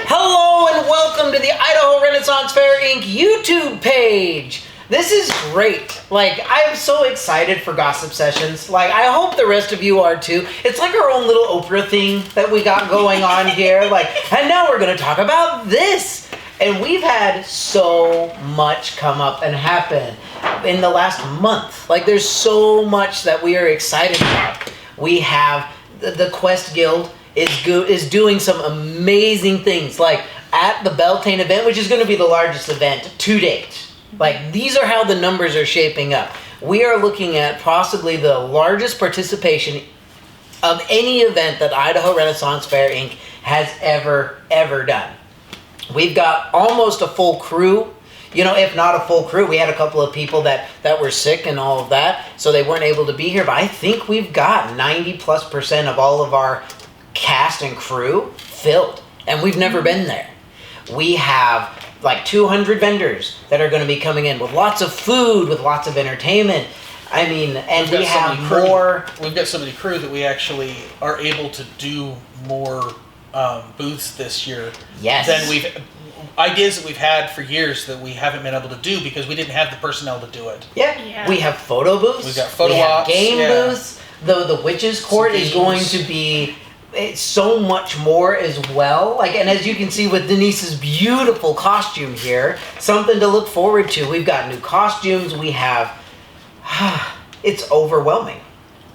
Hello and welcome to the Idaho Ren Faire Inc. YouTube page. This is great. Like, I'm so excited for gossip sessions. Like, I hope the rest of you are too. It's like our own little Oprah thing that we got going on here. Like, and now we're going to talk about this. And we've had so much come up and happen in the last month. Like, there's so much that we are excited about. We have the Quest Guild is doing some amazing things, like at the Beltane event, which is going to be the largest event to date. Like, these are how the numbers are shaping up. We are looking at possibly the largest participation of any event that Idaho Ren Faire Inc. has ever done. We've got almost a full crew. You know, if not a full crew, we had a couple of people that were sick and all of that, so they weren't able to be here. But I think we've got 90+% of all of our cast and crew filled, and we've never been there. We have like 200 vendors that are going to be coming in with lots of food, with lots of entertainment. I mean, and we have more. We've got so many crew that we actually are able to do more booths this year. Yes. Than ideas that we've had for years that we haven't been able to do because we didn't have the personnel to do it. Yeah. We have photo booths. We've got photo ops. Game booths. booths. The Witches Court is going to be so much more as well. Like, and as you can see with Denise's beautiful costume here, something to look forward to. We've got new costumes. We have, it's overwhelming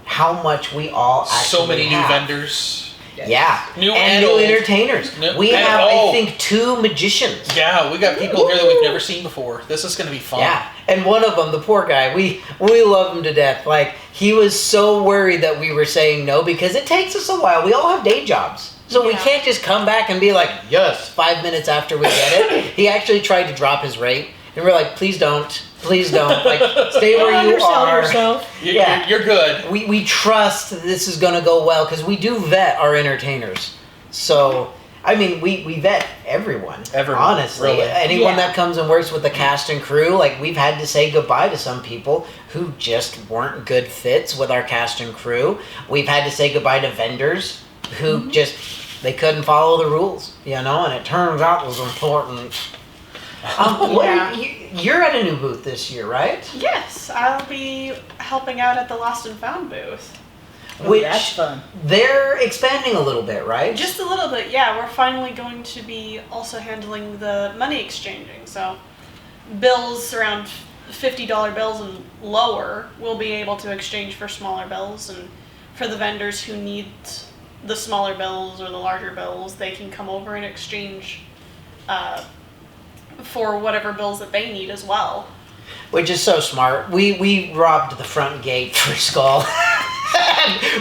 how much we all actually so many have. new vendors. Yeah, new entertainers. We have, I think, 2 magicians. Yeah, we got people here that we've never seen before. This is going to be fun. Yeah, and one of them, the poor guy, we love him to death. Like, he was so worried that we were saying no because it takes us a while. We all have day jobs. So we can't just come back and be like, yes, 5 minutes after we get it. He actually tried to drop his rate, and we're like, please don't. Please don't. Like, stay where you are. You're good. We trust this is going to go well because we do vet our entertainers. So, I mean, we vet everyone. Honestly. Really. Anyone that comes and works with the cast and crew, like, we've had to say goodbye to some people who just weren't good fits with our cast and crew. We've had to say goodbye to vendors who they couldn't follow the rules, you know, and it turns out it was important. You're at a new booth this year, right? Yes, I'll be helping out at the Lost and Found booth. Which, that's fun. They're expanding a little bit, right? Just a little bit, yeah. We're finally going to be also handling the money exchanging. So bills around $50 bills and lower, we'll be able to exchange for smaller bills. And for the vendors who need the smaller bills or the larger bills, they can come over and exchange for whatever bills that they need as well. Which is so smart. We robbed the front gate for Skull.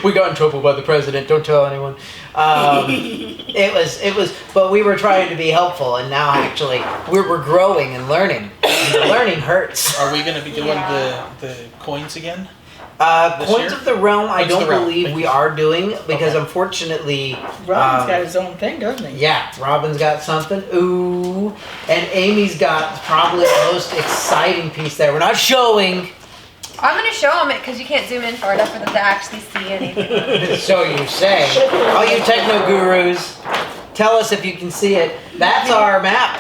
We got in trouble by the president. Don't tell anyone. It was, but we were trying to be helpful, and now actually we're growing and learning. And the learning hurts. Are we going to be doing the coins again? Coins of the Realm, I don't believe we are doing because unfortunately Robin's got his own thing, doesn't he? Yeah, Robin's got something. Ooh. And Amy's got probably the most exciting piece there. We're not showing. I'm going to show them it because you can't zoom in far enough for them to actually see anything. So you say. All you techno gurus, tell us if you can see it. That's our map.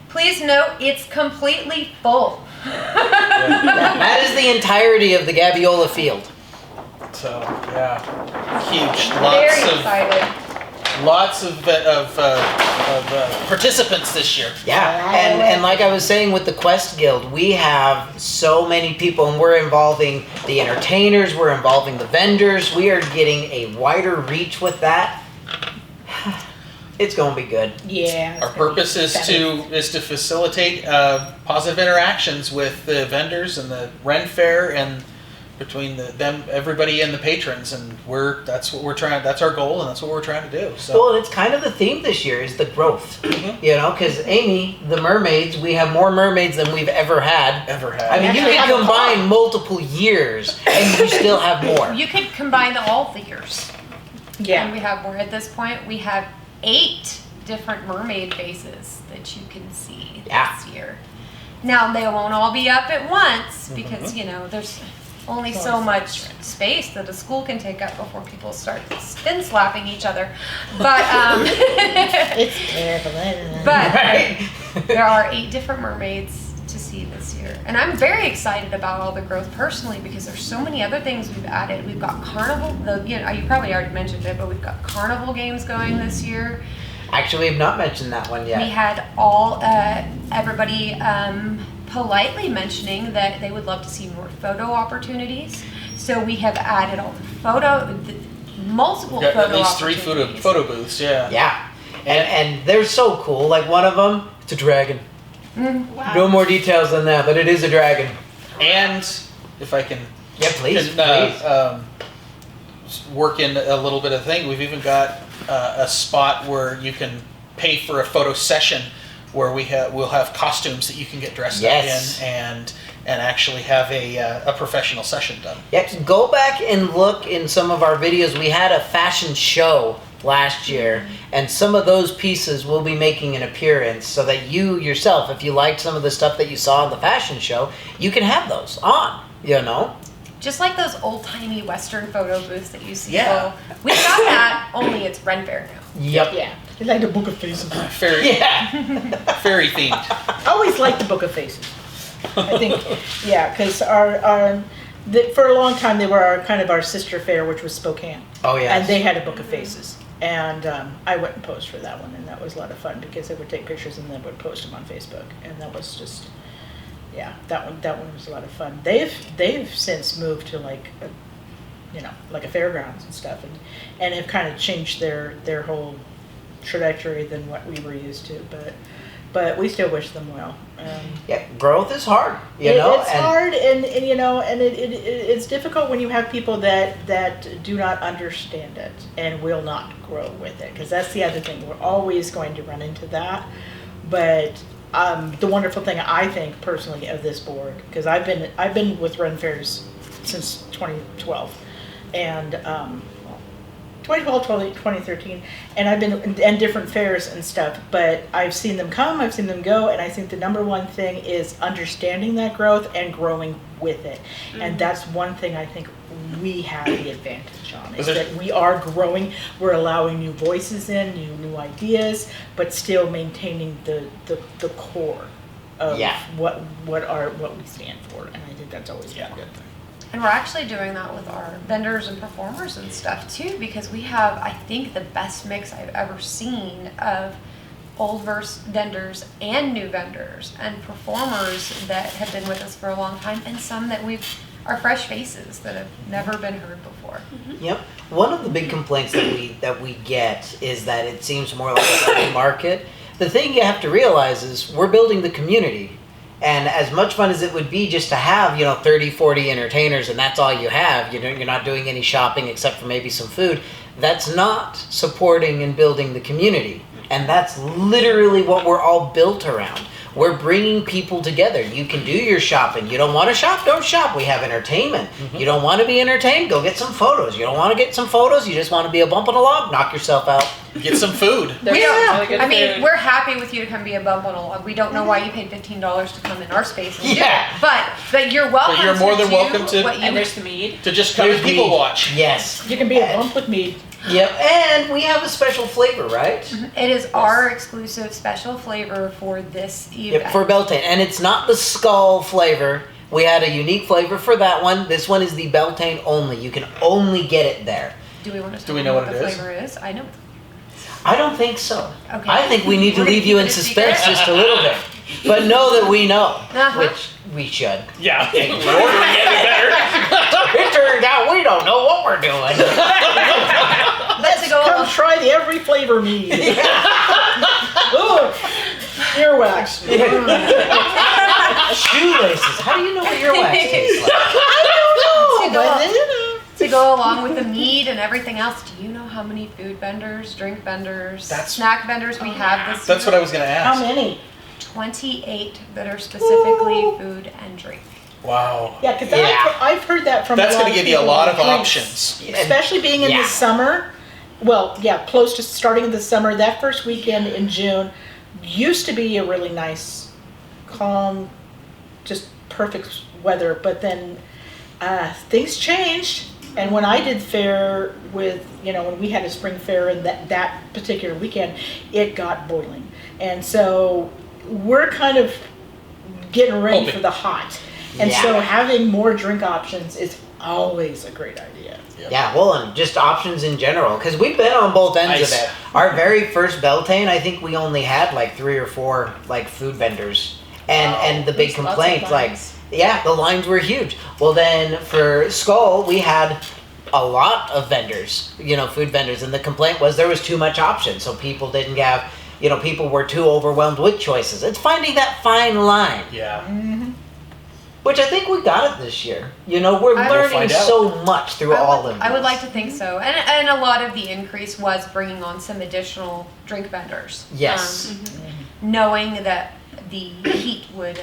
Please note, it's completely full. That is the entirety of the Gabiola field. So, yeah. Huge. Very excited. Lots of participants this year. Yeah, and like I was saying with the Quest Guild, we have so many people, and we're involving the entertainers, we're involving the vendors, we are getting a wider reach with that. It's going to be good. Yeah. Our purpose is to facilitate positive interactions with the vendors and the Ren Faire and between them, everybody, and the patrons, and that's what we're trying. That's our goal, and that's what we're trying to do. So. Well, it's kind of the theme this year is the growth. You know, because Amy, the mermaids, we have more mermaids than we've ever had. I mean, you can combine multiple years, and you still have more. You could combine all the years. Yeah. And we have more at this point. We have 8 different mermaid faces that you can see this year. Now, they won't all be up at once because, you know, there's only It's so only much so much. space that a school can take up before people start spin slapping each other. But It's terrible. but Right. there are 8 different mermaids to see this year, and I'm very excited about all the growth personally because there's so many other things we've added. We've got carnival. You probably already mentioned it, but we've got carnival games going this year. Actually, we've not mentioned that one yet. We had everybody politely mentioning that they would love to see more photo opportunities. So we have added all the multiple Got photo at least 3 opportunities. photo booths, yeah. Yeah. And they're so cool. Like one of them, it's a dragon. Wow. No more details than that, but it is a dragon. And if I can, Yeah, please. work in a little bit of thing, we've even got a spot where you can pay for a photo session where we'll have costumes that you can get dressed Yes. up in and actually have a professional session done. Yep. Go back and look in some of our videos. We had a fashion show last year, and some of those pieces will be making an appearance so that you yourself, if you liked some of the stuff that you saw in the fashion show, you can have those on, Just like those old-timey Western photo booths that you see. Yeah. We got that, only it's Ren Faire now. Yep. Yeah. It's like the Book of Faces. Fairy, Yeah. fairy themed. I always liked the Book of Faces. I think, yeah, because for a long time they were our sister fair, which was Spokane. Oh, yeah. And they had a Book of Faces. And I went and posed for that one, and that was a lot of fun because they would take pictures and then would post them on Facebook, and that was just, yeah, that one was a lot of fun. They've since moved to like a fairgrounds and stuff, and have kind of changed their whole trajectory than what we were used to, but we still wish them well. Yeah, growth is hard, It's and hard, and it's difficult when you have people that do not understand it and will not grow with it, because that's the other thing. We're always going to run into that. But the wonderful thing I think personally of this board, because I've been with Ren Fairs since 2012, and 2012, 2013, and I've been in different fairs and stuff, but I've seen them come, I've seen them go, and I think the number one thing is understanding that growth and growing with it. And that's one thing I think we have the advantage on, is that we are growing, we're allowing new voices in, new ideas, but still maintaining the core of what we stand for, and I think that's always a good thing. And we're actually doing that with our vendors and performers and stuff too, because we have, I think, the best mix I've ever seen of old vendors and new vendors and performers that have been with us for a long time, and some that are fresh faces that have never been heard before. Yep. One of the big complaints that we get is that it seems more like a free market. The thing you have to realize is we're building the community. And as much fun as it would be just to have, 30, 40 entertainers and that's all you have, you're not doing any shopping except for maybe some food, that's not supporting and building the community. And that's literally what we're all built around. We're bringing people together. You can do your shopping. You don't want to shop? Don't shop. We have entertainment. You don't want to be entertained? Go get some photos. You don't want to get some photos? You just want to be a bump on a log? Knock yourself out. Get some food. We're happy with you to come be a bump on a log. We don't know why you paid $15 to come in our space and do it. But you're welcome. But you're more than welcome to. And there's the mead. To just come and people watch. Yes. You can be a bump with me. Yep. And we have a special flavor, right? It is our exclusive special flavor for this event. Yep, for Beltane. And it's not the skull flavor. We had a unique flavor for that one. This one is the Beltane only. You can only get it there. Do we want to Do we know what the it is? flavor is? I know. I don't think so. Okay. I think we need to We're gonna leave you keep in it a suspense secret? just a little bit. But know that we know, which we should. Yeah. We're ordering it better. It turns out we don't know what we're doing. Let's go. Come try the every flavor mead. Ooh, earwax. Shoelaces. How do you know what your wax tastes like? To go along with the mead and everything else, do you know how many food vendors, drink vendors, snack vendors we have this year? That's what I was going to ask. How many? 28 that are specifically food and drink. Wow. Yeah, because Yeah. I've heard that from That's a lot going to of give you a people lot with of drinks. options. Especially being in the summer. Well, yeah, close to starting in the summer. That first weekend in June used to be a really nice, calm, just perfect weather. But then things changed. And when I did fair with, when we had a spring fair and that particular weekend, it got boiling. And so we're kind of getting ready for the hot. And so having more drink options is always a great idea. Yeah, well, and just options in general, because we've been on both ends of it. Our very first Beltane, I think we only had like 3 or 4 like food vendors, and the big complaint, like, the lines were huge. Well, then for Skull, we had a lot of vendors, food vendors, and the complaint was there was too much option, so people didn't have, people were too overwhelmed with choices. It's finding that fine line. Yeah. Mm-hmm. Which I think we got it this year. We're learning so much through all of this. I would like to think so. And a lot of the increase was bringing on some additional drink vendors. Yes. Knowing that the heat would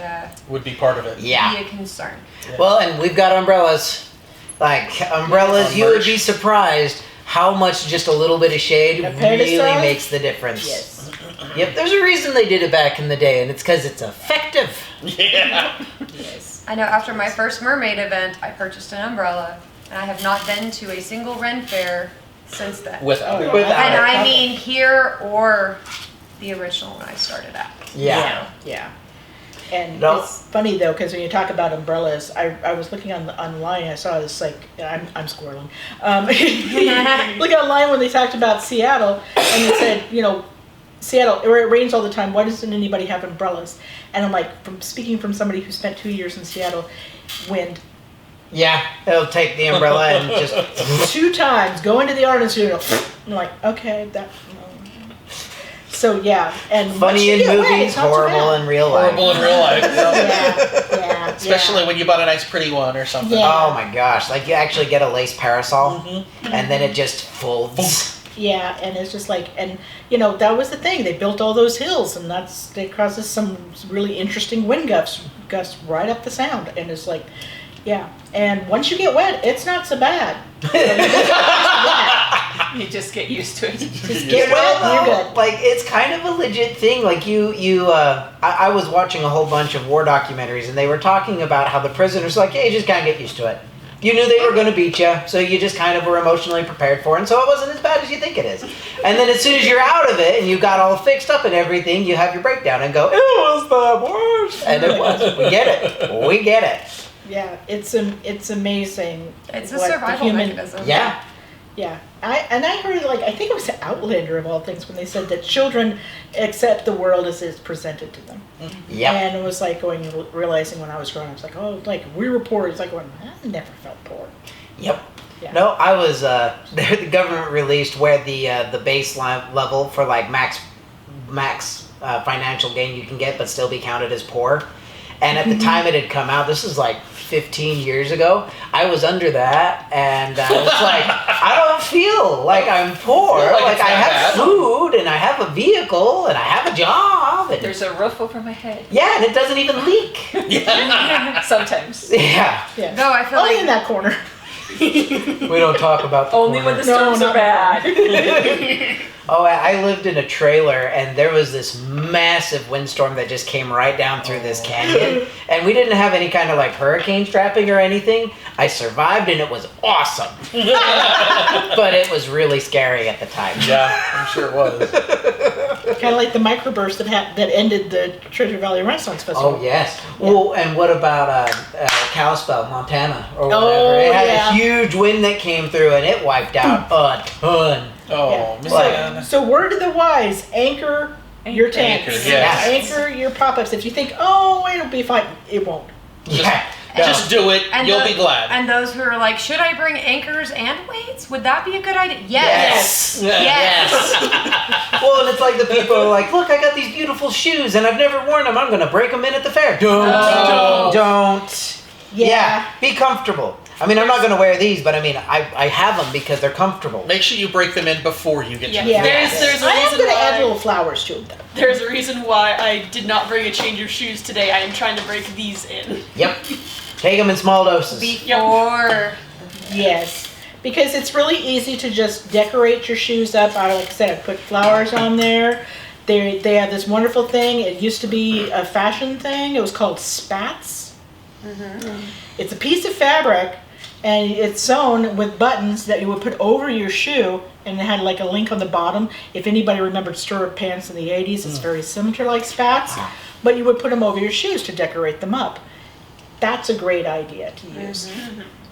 be part of it. be a concern. Yeah. Well, and we've got umbrellas. Like, umbrellas, you would be surprised how much just a little bit of shade really makes the difference. Yes. Yep, there's a reason they did it back in the day, and it's because it's effective. Yeah. Yes. I know after my first mermaid event, I purchased an umbrella, and I have not been to a single Ren Faire since then. Without it. And I mean here or the original when I started at. Yeah. And it's funny though, because when you talk about umbrellas, I was looking online, I saw this, like, I'm squirreling. Look online when they talked about Seattle, and they said, Seattle, where it rains all the time, why doesn't anybody have umbrellas? And I'm like, speaking from somebody who spent 2 years in Seattle, wind. Yeah, it'll take the umbrella and just 2 times, go into the art studio, I'm like, okay, so and funny in movies, horrible in real life. Horrible in real life. Yeah. Especially when you bought a nice pretty one or something. Yeah. Oh my gosh, like you actually get a lace parasol, and then it just folds. Yeah, and it's just like, and that was the thing. They built all those hills, and it causes some really interesting wind gusts right up the sound. And it's like, and once you get wet, it's not so bad. You just get used to it. Just get wet, and you're good. Like, it's kind of a legit thing. Like I was watching a whole bunch of war documentaries, and they were talking about how the prisoners, like, you just kind of get used to it. You knew they were going to beat you, so you just kind of were emotionally prepared for it, and so it wasn't as bad as you think it is. And then as soon as you're out of it, and you got all fixed up and everything, you have your breakdown and go, it was the worst. And it was. We get it. Yeah, it's amazing. It's a survival mechanism. Yeah. Yeah, I heard, like, I think it was Outlander of all things when they said that children accept the world as it's presented to them. Yeah. And it was like realizing when I was growing up, I was like, oh, like, we were poor. It's like, I never felt poor. Yep. Yeah. No, I was, the government released where the baseline level for, like, max financial gain you can get but still be counted as poor. And at the time it had come out, this is like 15 years ago, I was under that, and I was like, I don't feel like I'm poor. Like I have food, and I have a vehicle, and I have a job. And There's a roof over my head. yeah, and it doesn't even leak. Sometimes. Yeah. Yeah. No, I feel Only like in that corner. We don't talk about the Only corner. when the storms are bad. Oh, I lived in a trailer, and there was this massive windstorm that just came right down through this canyon. And we didn't have any kind of like hurricane strapping or anything. I survived, and it was awesome. But it was really scary at the time. Yeah, I'm sure it was. Kind of like the microburst that ended the Treasure Valley Renaissance Festival. Oh, yes. Yeah. Well, and what about Kalispell, Montana, or whatever? Oh, it had yeah. a huge wind that came through, and it wiped out a ton. Oh, Yeah. man. So word to the wise, anchor your tanks. Anchor, yes. Anchor your pop-ups. If you think, oh, it'll be fine, it won't. Yeah. Just do it. You'll be glad. And those who are like, should I bring anchors and weights? Would that be a good idea? Yes. Yes. Well, and it's like the people are like, look, I got these beautiful shoes, and I've never worn them. I'm going to break them in at the fair. Don't. Yeah. Be comfortable. I mean, I'm not going to wear these, but I mean, I have them because they're comfortable. Make sure you break them in before you get to the Yeah. There's a I am reason going to add why. little flowers to them, though. There's a reason why I did not bring a change of shoes today. I am trying to break these in. Yep. Take them in small doses. Before. Yes. Because it's really easy to just decorate your shoes up. Like I said, I put flowers on there. They have this wonderful thing. It used to be a fashion thing. It was called spats. Mm-hmm. It's a piece of fabric And it's sewn with buttons that you would put over your shoe, and it had like a link on the bottom. If anybody remembered stirrup pants in the 80s, it's very similar to like spats, but you would put them over your shoes to decorate them up. That's a great idea to use.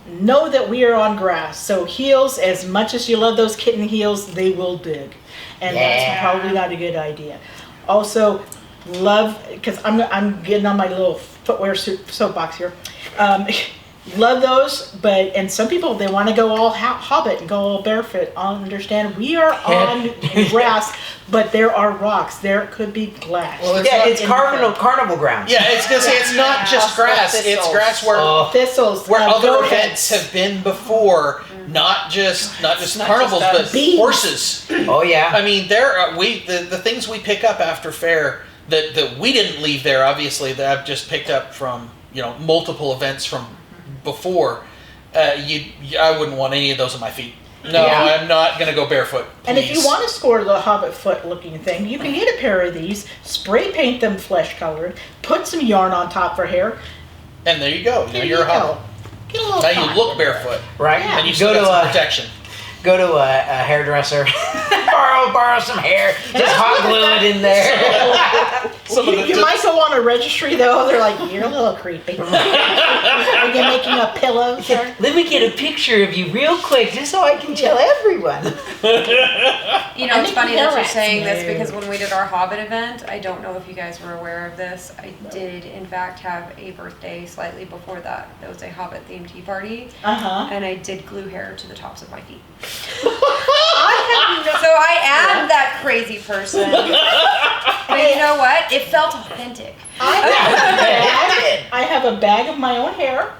Know that we are on grass, so heels, as much as you love those kitten heels, they will dig. And that's probably not a good idea. Also, love, because I'm getting on my little footwear soapbox here. Love those, and some people, they want to go all hobbit and go all barefoot. I understand we are on grass, but there are rocks. There could be glass. Well, it's carnival grounds. Yeah, it's gonna say it's not just grass. It's grass where thistles, where other goat events heads. have been before. Not just carnivals, but Bees. horses. Oh yeah. I mean, the things we pick up after fair that we didn't leave there. Obviously, that I've just picked up from multiple events from before. I wouldn't want any of those on my feet. No, Yeah. I'm not gonna go barefoot. Please. And if you want to score the hobbit foot looking thing, you can get a pair of these, spray paint them flesh colored, put some yarn on top for hair. and there you go. There You're you a hobbit. go. Get a little Now you cotton look in there. barefoot, Right? Yeah. and you go still to got some protection. go to a hairdresser, borrow some hair, just hot glue it in there. You might go on a registry though. They're like, you're a little creepy. Are you making a pillow, sir? Let me get a picture of you real quick, just so I can tell everyone. You know, I it's think funny the that you're parrots saying this knew. because when we did our Hobbit event, I don't know if you guys were aware of this. I did, in fact, have a birthday slightly before that. There was a Hobbit themed tea party, and I did glue hair to the tops of my feet. So I am that crazy person. But you know what? It felt authentic. I have a bag of my own hair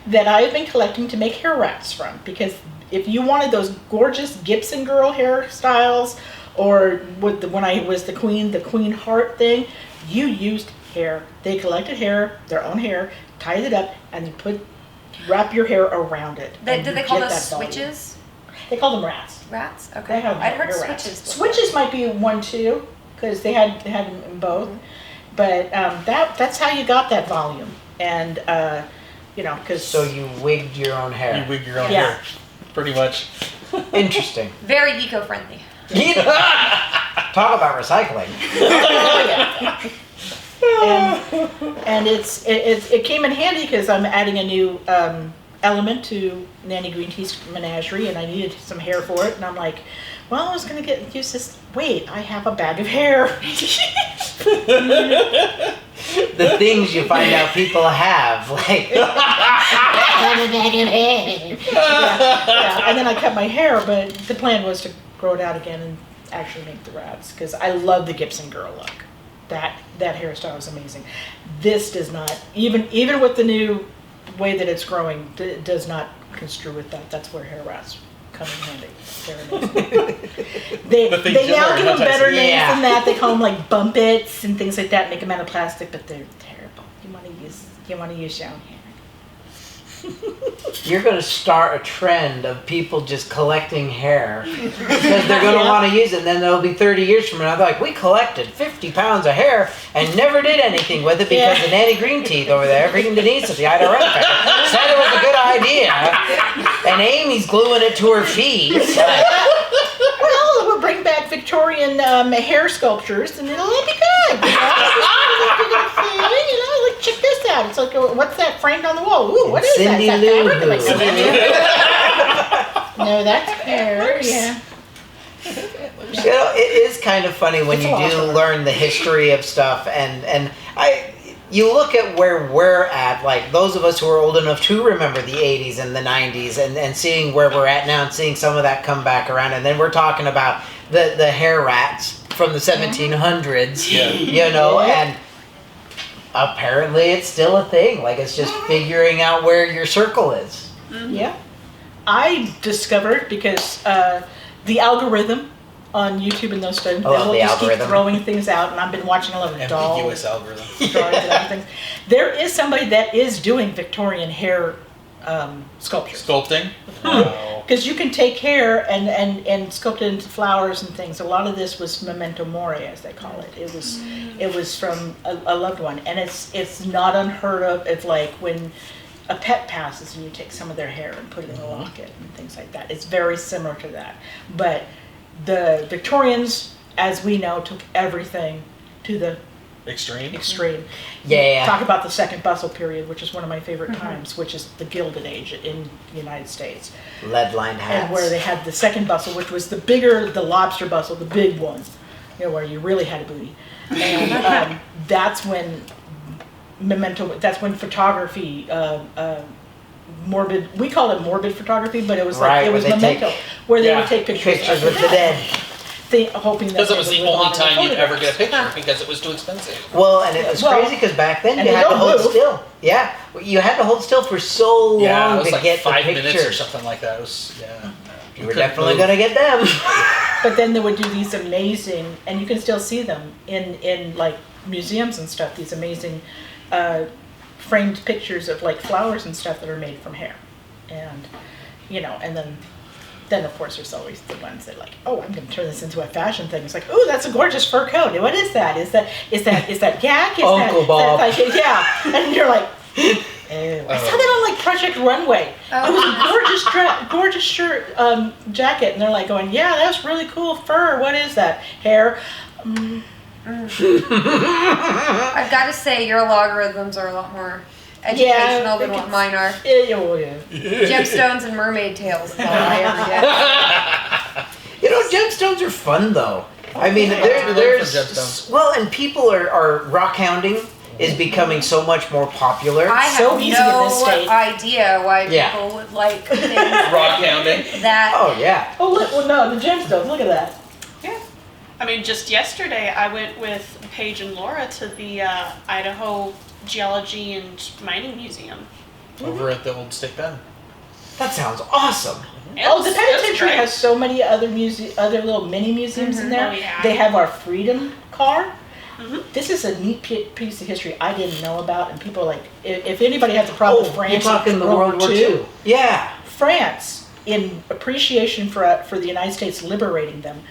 that I have been collecting to make hair wraps from, because if you wanted those gorgeous Gibson girl hairstyles, or when I was the queen heart thing, you used hair. They collected hair, their own hair, tied it up, and you wrap your hair around it. Did and they you call get those that volume. switches? They call them rats. Rats? They Okay. have I'd heard hair rats. switches before. Switches might be one too, because they had them in both. But that's how you got that volume, and because So you wigged your own You hair. wig your own Yeah. hair, pretty much. Interesting. Very eco-friendly. Talk about recycling. and it came in handy because I'm adding a new element to Nanny Green Tea's menagerie, and I needed some hair for it, and I'm like, well, I was gonna use this. Wait, I have a bag of hair. The things you find out people have, like. Yeah, and then I cut my hair, but the plan was to grow it out again and actually make the rats, because I love the Gibson girl look. That hairstyle is amazing. This does not, even with the new way that it's growing, it does not construe with that. That's where hair rats come in handy. They're amazing. They things you now learn, give them huh, better Tyson? names Yeah. than that. They call them like bumpets and things like that. Make them out of plastic, but they're terrible. You want to use your own hair. You're going to start a trend of people just collecting hair because they're going to want to use it. And then there'll be 30 years from now, they're like, we collected 50 pounds of hair and never did anything with it because the Nanny Green Teeth over there, freaking Denise at the Idaho Ren Faire, said it was a good idea. And Amy's gluing it to her feet. Well, we'll bring back Victorian hair sculptures, and it'll all be good. Like, check this out. It's like, what's that framed on the wall? Ooh, what is Cindy that? Lou Is that fabric? Who. Like, no, that's hair. Yeah. You know, it is kind of funny when It's you a lot do of fun. learn the history of stuff, and you look at where we're at, like those of us who are old enough to remember the 80s and the 90s, and seeing where we're at now and seeing some of that come back around, and then we're talking about the hair rats from the 1700s, you know, and apparently it's still a thing. Like, it's just figuring out where your circle is. Yeah. I discovered, because the algorithm on YouTube and those stuff, I love they'll the just keep algorithm. throwing things out, and I've been watching a lot of dolls. Ambiguous algorithm. drawings and everything. There is somebody that is doing Victorian hair sculpture. Sculpting. Wow. Because you can take hair and sculpt it into flowers and things. A lot of this was memento mori, as they call it. It was from a loved one, and it's not unheard of. It's like when a pet passes and you take some of their hair and put it in a locket and things like that. It's very similar to that. But the Victorians, as we know, took everything to the Extreme. extreme. Yeah. Talk about the Second Bustle period, which is one of my favorite times, which is the Gilded Age in the United States. Lead-lined hats. And where they had the Second Bustle, which was the lobster bustle, the big one, where you really had a booty. And that's when photography, morbid, we call it morbid photography, but it was Right, it was where they memento, where they would take Pictures of with the dead. hoping that Because it they was would the live only on in time you'd ever photographs. get a picture because it was too expensive. Well, and it was Well, crazy because back then and you they had to don't hold move. still. Yeah, you had to hold still for so Yeah, it long was to like get 5 the minutes or pictures. something like that. It was, yeah. You were definitely gonna get them. But then they would do these amazing, and you can still see them in like museums and stuff, these amazing framed pictures of like flowers and stuff that are made from hair. And, and then of course there's always the ones that like, oh, I'm going to turn this into a fashion thing. It's like, oh, that's a gorgeous fur coat. What is that? Is that yak? Is Uncle Bob. Like, yeah. And you're like, ew. I saw that on like Project Runway. It was a gorgeous shirt, jacket. And they're like going, yeah, that's really cool fur. What is that? Hair. I've got to say, your logarithms are a lot more educational than what mine are. Yeah. Gemstones and mermaid tails is all I ever get. Gemstones are fun though. I mean, We learned there's from gemstones. well, and people are rock hounding is becoming so much more popular. I So have easy in this no state. idea why Yeah. people would like things Rock hounding. that. Oh yeah. Oh, look, well, no, the gemstones. Look at that. Yeah. I mean, just yesterday I went with Paige and Laura to the Idaho Geology and Mining Museum. Over at the old State Bend. That sounds awesome. It Oh, was- the it was penitentiary great. has so many other other little mini museums in there. Oh, yeah. They have our Freedom car. Mhm. This is a neat piece of history I didn't know about, and people like, if anybody has a problem with France, you're talking the World War II. II. Yeah. France, in appreciation for the United States liberating them,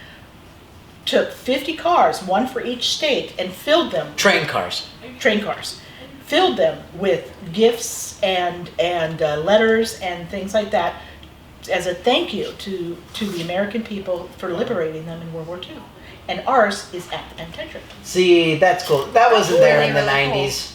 took 50 cars, one for each state, and filled them Train cars. train cars, filled them with gifts and letters and things like that as a thank you to the American people for liberating them in World War II. And ours is at the penitentiary. See, that's cool. That wasn't there really, in the really cool. 90s.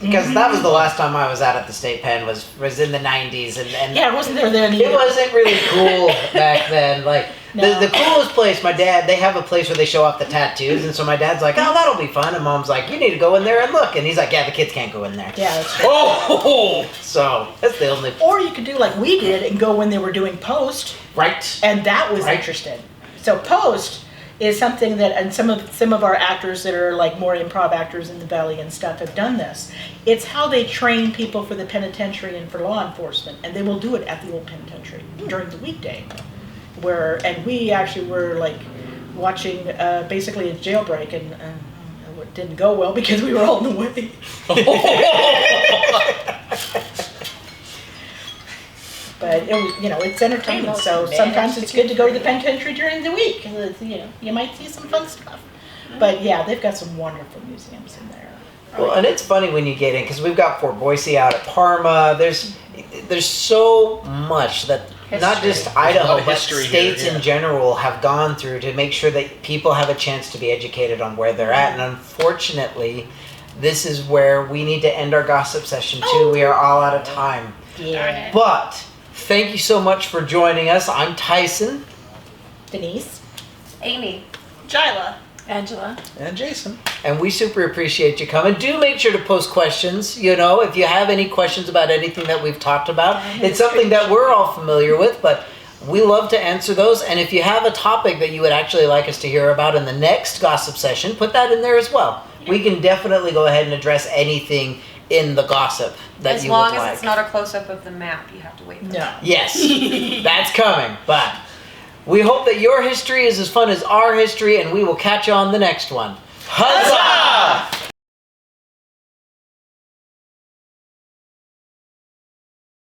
Because that was the last time I was out at the state pen was in the 90s and Yeah, it wasn't there then either. it wasn't really cool back then. Like No. the coolest place, my dad, they have a place where they show off the tattoos, and so my dad's like, oh, that'll be fun, and mom's like, you need to go in there and look, and he's like, yeah, the kids can't go in there. Yeah, that's true. Oh! So that's the only Or you could do like we did and go when they were doing Post, right. and that was Right. interesting. So Post is something that, and some of our actors that are like more improv actors in the Valley and stuff have done this. It's how they train people for the penitentiary and for law enforcement, and they will do it at the old penitentiary during the weekday. And we actually were like watching basically a jailbreak, and it didn't go well because we were all in the way. But it was, it's entertainment. So sometimes it's good to go to the penitentiary during the week. 'Cause it's, you might see some fun stuff. But yeah, they've got some wonderful museums in there. Well, and it's funny when you get in because we've got Fort Boise out at Parma. There's so much that not History. just There's a lot Idaho, of but history states here, yeah. in general have gone through to make sure that people have a chance to be educated on where they're at. And unfortunately, this is where we need to end our gossip session too. We are all out of time. Yeah. But thank you so much for joining us. I'm Tyson. Denise? Amy. Jyla. Angela. And Jason. And we super appreciate you coming. Do make sure to post questions. If you have any questions about anything that we've talked about, it's something that we're all familiar with, but we love to answer those. And if you have a topic that you would actually like us to hear about in the next gossip session, put that in there as well. We can definitely go ahead and address anything in the gossip that As you long would as like. it's not a close-up of the map, you have to wait for No. that. Yes, that's coming. But we hope that your history is as fun as our history, and we will catch you on the next one. Huzzah!